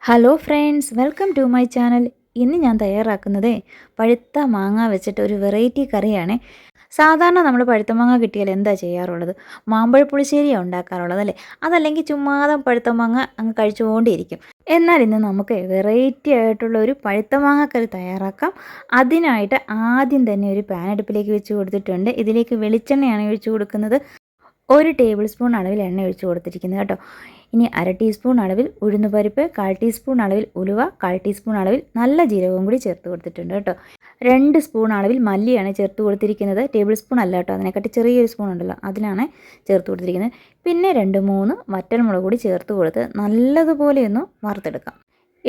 Hello friends, welcome to my channel. ഇന്ന് ഞാൻ തയ്യാറാക്കുന്നത് പഴുത്ത മാങ്ങ വെച്ചിട്ട് ഒരു വെറൈറ്റി കറിയാണ്. സാധാരണ നമ്മൾ പഴുത്ത മാങ്ങ കിട്ടിയാൽ എന്താ ചെയ്യാറുള്ളത്? മാമ്പഴ പുളിശ്ശേരിയാണ് ഉണ്ടാക്കാറുള്ളത് അല്ലേ? അതല്ലെങ്കിൽ ചുമ്മാതെ പഴുത്ത മാങ്ങ അങ്ങ് കഴിച്ചുകൊണ്ടിരിക്കും. എന്നാൽ ഇന്ന് നമുക്ക് വെറൈറ്റി ആയിട്ടുള്ള ഒരു പഴുത്ത മാങ്ങ കറി തയ്യാറാക്കാം. അതിനായിട്ട് ആദ്യം തന്നെ ഒരു പാൻ അടുപ്പിലേക്ക് വെച്ച് കൊടുത്തിട്ടുണ്ട്. ഇതിലേക്ക് വെളിച്ചെണ്ണയാണ് ഒഴിച്ചു കൊടുക്കുന്നത്. 1 ടേബിൾ സ്പൂൺ അളവിൽ എണ്ണ ഒഴിച്ച് കൊടുത്തിരിക്കുന്നത് കേട്ടോ. ഇനി 1/2 ടീസ്പൂൺ അളവിൽ ഉഴുന്നുപരിപ്പ്, 1/4 ടീസ്പൂൺ അളവിൽ ഉലുവ, 1/4 ടീസ്പൂൺ അളവിൽ നല്ല ജീരകവും കൂടി ചേർത്ത് കൊടുത്തിട്ടുണ്ട് കേട്ടോ. 2 സ്പൂൺ അളവിൽ മല്ലിയാണ് ചേർത്ത് കൊടുത്തിരിക്കുന്നത്. ടേബിൾ സ്പൂൺ അല്ല കേട്ടോ, അതിനെക്കാട്ടി ചെറിയൊരു സ്പൂൺ ഉണ്ടല്ലോ അതിലാണ് ചേർത്ത് കൊടുത്തിരിക്കുന്നത്. പിന്നെ 2-3 വറ്റൽമുളക് കൂടി ചേർത്ത് കൊടുത്ത് നല്ലതുപോലെ ഒന്ന് വറുത്തെടുക്കാം.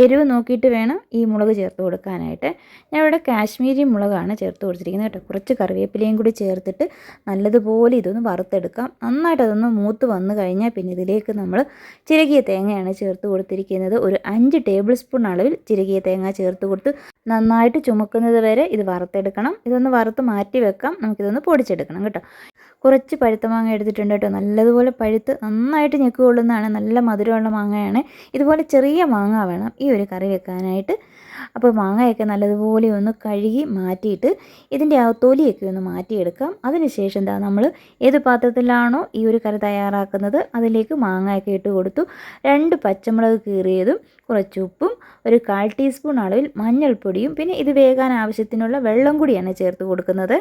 എരിവ് നോക്കിയിട്ട് വേണം ഈ മുളക് ചേർത്ത് കൊടുക്കാനായിട്ട്. ഞാൻ ഇവിടെ കാശ്മീരി മുളകാണ് ചേർത്ത് കൊടുത്തിരിക്കുന്നത് കേട്ടോ. കുറച്ച് കറിവേപ്പിലയും കൂടി ചേർത്തിട്ട് നല്ലതുപോലെ ഇതൊന്ന് വറുത്തെടുക്കാം. നന്നായിട്ട് അതൊന്ന് മൂത്ത് വന്നു കഴിഞ്ഞാൽ പിന്നെ ഇതിലേക്ക് നമ്മൾ ചിരകിയ തേങ്ങയാണ് ചേർത്ത് കൊടുത്തിരിക്കുന്നത്. ഒരു 5 ടേബിൾ സ്പൂൺ അളവിൽ ചിരകിയ തേങ്ങ ചേർത്ത് കൊടുത്ത് നന്നായിട്ട് ചുമക്കുന്നത് വരെ ഇത് വറുത്തെടുക്കണം. ഇതൊന്ന് വറുത്ത് മാറ്റി വെക്കാം. നമുക്കിതൊന്ന് പൊടിച്ചെടുക്കണം കേട്ടോ. കുറച്ച് പഴുത്ത മാങ്ങ എടുത്തിട്ടുണ്ട് കേട്ടോ. നല്ലതുപോലെ പഴുത്ത് നന്നായിട്ട് ഞെക്ക് കൊള്ളുന്നതാണ്. നല്ല മധുരമുള്ള മാങ്ങയാണ്. ഇതുപോലെ ചെറിയ മാങ്ങ വേണം ഈ ഒരു കറി വെക്കാനായിട്ട്. അപ്പോൾ മാങ്ങയൊക്കെ നല്ലതുപോലെ ഒന്ന് കഴുകി മാറ്റിയിട്ട് ഇതിൻ്റെ ആ തൊലിയൊക്കെ ഒന്ന് മാറ്റിയെടുക്കാം. അതിനുശേഷം എന്താ നമ്മൾ ഏത് പാത്രത്തിലാണോ ഈ ഒരു കറി തയ്യാറാക്കുന്നത് അതിലേക്ക് മാങ്ങയൊക്കെ ഇട്ട് കൊടുത്തു. 2 പച്ചമുളക് കീറിയതും കുറച്ച് ഉപ്പും ഒരു 1/4 ടീസ്പൂൺ അളവിൽ മഞ്ഞൾപ്പൊടിയും പിന്നെ ഇത് വേകാൻ ആവശ്യത്തിനുള്ള വെള്ളം കൂടിയാണ് ചേർത്ത് കൊടുക്കുന്നത്.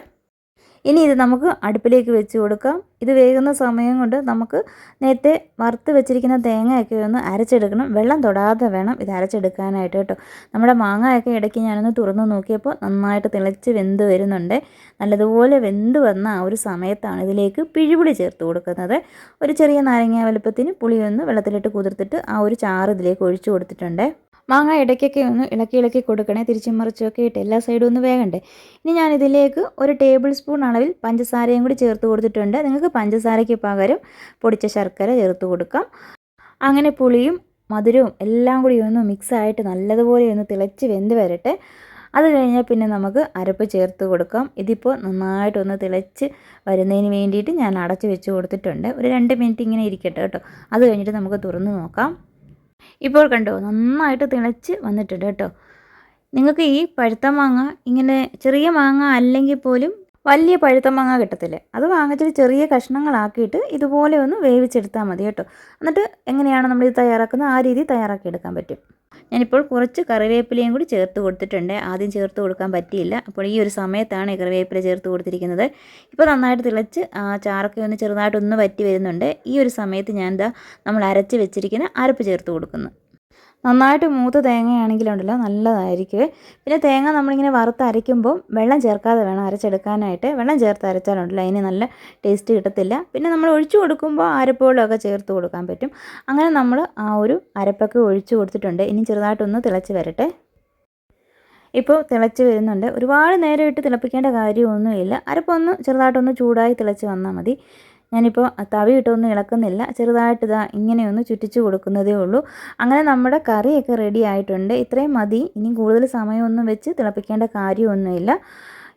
ഇനി ഇത് നമുക്ക് അടുപ്പിലേക്ക് വെച്ച് കൊടുക്കാം. ഇത് വേകുന്ന സമയം കൊണ്ട് നമുക്ക് നേരത്തെ വറുത്ത് വെച്ചിരിക്കുന്ന തേങ്ങയൊക്കെ ഒന്ന് അരച്ചെടുക്കണം. വെള്ളം തൊടാതെ വേണം ഇത് അരച്ചെടുക്കാനായിട്ട് കേട്ടോ. നമ്മുടെ മാങ്ങയൊക്കെ ഇടയ്ക്ക് ഞാനൊന്ന് തുറന്ന് നോക്കിയപ്പോൾ നന്നായിട്ട് തിളച്ച് വെന്ത് വരുന്നുണ്ട്. നല്ലതുപോലെ വെന്ത് വന്ന ആ ഒരു സമയത്താണ് ഇതിലേക്ക് പിഴിപുളി ചേർത്ത് കൊടുക്കുന്നത്. ഒരു ചെറിയ നാരങ്ങ വലുപ്പത്തിന് പുളിയൊന്ന് വെള്ളത്തിലിട്ട് കുതിർത്തിട്ട് ആ ഒരു ചാറ് ഇതിലേക്ക് ഒഴിച്ചു കൊടുത്തിട്ടുണ്ട്. മാങ്ങ ഇടയ്ക്കൊക്കെ ഒന്ന് ഇളക്കി കൊടുക്കണേ. തിരിച്ചും മറിച്ചൊക്കെ ഇട്ട് എല്ലാ സൈഡും ഒന്ന് വേകണ്ടേ. ഇനി ഞാനിതിലേക്ക് 1 ടേബിൾ സ്പൂൺ അളവിൽ പഞ്ചസാരയും കൂടി ചേർത്ത് കൊടുത്തിട്ടുണ്ട്. നിങ്ങൾക്ക് പഞ്ചസാരയ്ക്ക് പകരം പൊടിച്ച ശർക്കര ചേർത്ത് കൊടുക്കാം. അങ്ങനെ പുളിയും മധുരവും എല്ലാം കൂടി ഒന്ന് മിക്സായിട്ട് നല്ലതുപോലെ ഒന്ന് തിളച്ച് വെന്ത് വരട്ടെ. അത് കഴിഞ്ഞാൽ പിന്നെ നമുക്ക് അരപ്പ് ചേർത്ത് കൊടുക്കാം. ഇതിപ്പോൾ നന്നായിട്ടൊന്ന് തിളച്ച് വരുന്നതിന് വേണ്ടിയിട്ട് ഞാൻ അടച്ച് വെച്ച് കൊടുത്തിട്ടുണ്ട്. ഒരു 2 മിനിറ്റ് ഇങ്ങനെ ഇരിക്കട്ടെ കേട്ടോ. അത് കഴിഞ്ഞിട്ട് നമുക്ക് തുറന്ന് നോക്കാം. ഇപ്പോൾ കണ്ടോ നന്നായിട്ട് തിളച്ച് വന്നിട്ടുണ്ട് കേട്ടോ. നിങ്ങൾക്ക് ഈ പഴുത്ത മാങ്ങ ഇങ്ങനെ ചെറിയ മാങ്ങ അല്ലെങ്കിൽ പോലും വലിയ പഴുത്ത മാങ്ങ കിട്ടത്തില്ലേ, അത് വാങ്ങിച്ചിട്ട് ചെറിയ കഷ്ണങ്ങളാക്കിയിട്ട് ഇതുപോലെ ഒന്ന് വേവിച്ചെടുത്താൽ മതി കേട്ടോ. എന്നിട്ട് എങ്ങനെയാണ് നമ്മൾ ഇത് തയ്യാറാക്കുന്നത് ആ രീതി തയ്യാറാക്കിയെടുക്കാൻ പറ്റും. ഞാനിപ്പോൾ കുറച്ച് കറിവേപ്പിലയും കൂടി ചേർത്ത് കൊടുത്തിട്ടുണ്ട്. ആദ്യം ചേർത്ത് കൊടുക്കാൻ പറ്റിയില്ല. അപ്പോൾ ഈ ഒരു സമയത്താണ് ഈ കറിവേപ്പില ചേർത്ത് കൊടുത്തിരിക്കുന്നത്. ഇപ്പോൾ നന്നായിട്ട് തിളച്ച് ചാറൊക്കെ ഒന്ന് ചെറുതായിട്ടൊന്ന് വറ്റി വരുന്നുണ്ട്. ഈ ഒരു സമയത്ത് ഞാൻ നമ്മൾ അരച്ച് വെച്ചിരിക്കുന്ന അരപ്പ് ചേർത്ത് കൊടുക്കുന്നു. നന്നായിട്ട് മൂത്ത തേങ്ങയാണെങ്കിലുണ്ടല്ലോ നല്ലതായിരിക്കും. പിന്നെ തേങ്ങ നമ്മളിങ്ങനെ വറുത്ത് അരയ്ക്കുമ്പോൾ വെള്ളം ചേർക്കാതെ വേണം അരച്ചെടുക്കാനായിട്ട്. വെള്ളം ചേർത്ത് അരച്ചാലുണ്ടല്ലോ അതിന് നല്ല ടേസ്റ്റ് കിട്ടത്തില്ല. പിന്നെ നമ്മൾ ഒഴിച്ചു കൊടുക്കുമ്പോൾ അരപ്പുകളൊക്കെ ചേർത്ത് കൊടുക്കാൻ പറ്റും. അങ്ങനെ നമ്മൾ ആ ഒരു അരപ്പൊക്കെ ഒഴിച്ചു കൊടുത്തിട്ടുണ്ട്. ഇനി ചെറുതായിട്ടൊന്ന് തിളച്ച് വരട്ടെ. ഇപ്പോൾ തിളച്ച് വരുന്നുണ്ട്. ഒരുപാട് നേരം ഇട്ട് തിളപ്പിക്കേണ്ട കാര്യമൊന്നുമില്ല. അരപ്പൊന്ന് ചെറുതായിട്ടൊന്ന് ചൂടായി തിളച്ച് വന്നാൽ മതി. ഞാനിപ്പോൾ തവിയിട്ടൊന്നും ഇളക്കുന്നില്ല. ചെറുതായിട്ട് ഇങ്ങനെയൊന്ന് ചുറ്റിച്ച് കൊടുക്കുന്നതേ ഉള്ളൂ. അങ്ങനെ നമ്മുടെ കറിയൊക്കെ റെഡി ആയിട്ടുണ്ട്. ഇത്രയും മതി. ഇനി കൂടുതൽ സമയമൊന്നും വെച്ച് തിളപ്പിക്കേണ്ട കാര്യമൊന്നുമില്ല.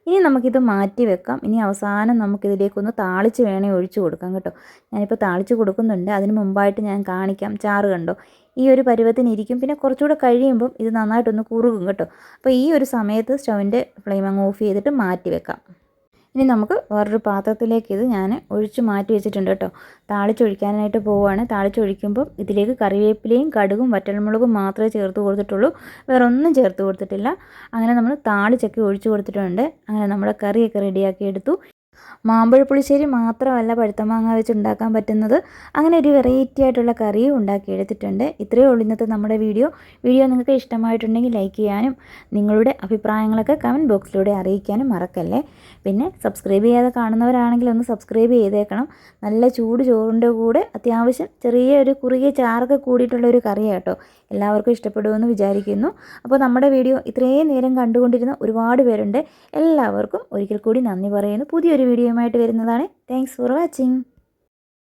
ഇനി നമുക്കിത് മാറ്റി വെക്കാം. ഇനി അവസാനം നമുക്കിതിലേക്കൊന്ന് താളിച്ച് വേണേൽ ഒഴിച്ച് കൊടുക്കാം കേട്ടോ. ഞാനിപ്പോൾ താളിച്ച് കൊടുക്കുന്നുണ്ട്. അതിന് മുമ്പായിട്ട് ഞാൻ കാണിക്കാം. ചാറ് കണ്ടോ ഈ ഒരു പരുവത്തിനിരിക്കും. പിന്നെ കുറച്ചുകൂടെ കഴിയുമ്പം ഇത് നന്നായിട്ടൊന്ന് കുറുകും കേട്ടോ. അപ്പോൾ ഈ ഒരു സമയത്ത് സ്റ്റൗവിൻ്റെ ഫ്ലെയിം അങ്ങ് ഓഫ് ചെയ്തിട്ട് മാറ്റി വെക്കാം. ഇനി നമുക്ക് വേറൊരു പാത്രത്തിലേക്ക് ഇത് ഞാൻ ഒഴിച്ച് മാറ്റി വെച്ചിട്ടുണ്ട് കേട്ടോ. താളിച്ചൊഴിക്കാനായിട്ട് പോവുകയാണ്. താളിച്ചൊഴിക്കുമ്പോൾ ഇതിലേക്ക് കറിവേപ്പിലയും കടുകും വറ്റൽമുളകും മാത്രമേ ചേർത്ത് കൊടുത്തിട്ടുള്ളൂ. വേറെ ഒന്നും ചേർത്ത് കൊടുത്തിട്ടില്ല. അങ്ങനെ നമ്മൾ താളിച്ചൊക്കെ ഒഴിച്ച് കൊടുത്തിട്ടുണ്ട്. അങ്ങനെ നമ്മുടെ കറിയൊക്കെ റെഡിയാക്കി എടുത്തു. മാമ്പഴ പുളിശ്ശേരി മാത്രമല്ല പഴുത്ത മാങ്ങ വെച്ച് ഉണ്ടാക്കാൻ പറ്റുന്നത്. അങ്ങനെ ഒരു വെറൈറ്റി ആയിട്ടുള്ള കറിയും ഉണ്ടാക്കിയെടുത്തിട്ടുണ്ട്. ഇത്രയേ ഉള്ളൂ ഇന്നത്തെ നമ്മുടെ വീഡിയോ. നിങ്ങൾക്ക് ഇഷ്ടമായിട്ടുണ്ടെങ്കിൽ ലൈക്ക് ചെയ്യാനും നിങ്ങളുടെ അഭിപ്രായങ്ങളൊക്കെ കമൻറ്റ് ബോക്സിലൂടെ അറിയിക്കാനും മറക്കല്ലേ. പിന്നെ സബ്സ്ക്രൈബ് ചെയ്യാതെ കാണുന്നവരാണെങ്കിൽ ഒന്ന് സബ്സ്ക്രൈബ് ചെയ്തേക്കണം. നല്ല ചൂട് ചോറിൻ്റെ കൂടെ അത്യാവശ്യം ചെറിയൊരു കുറുകിയ ചാറൊക്കെ കൂടിയിട്ടുള്ള ഒരു കറിയാണ് കേട്ടോ. എല്ലാവർക്കും ഇഷ്ടപ്പെടുമെന്ന് വിചാരിക്കുന്നു. അപ്പോൾ നമ്മുടെ വീഡിയോ ഇത്രയും നേരം കണ്ടുകൊണ്ടിരുന്ന ഒരുപാട് പേരുണ്ട്. എല്ലാവർക്കും ഒരിക്കൽ കൂടി നന്ദി പറയുന്നു. പുതിയൊരു വീഡിയോയുമായിട്ട് വരുന്നതാണ്. Thanks for watching.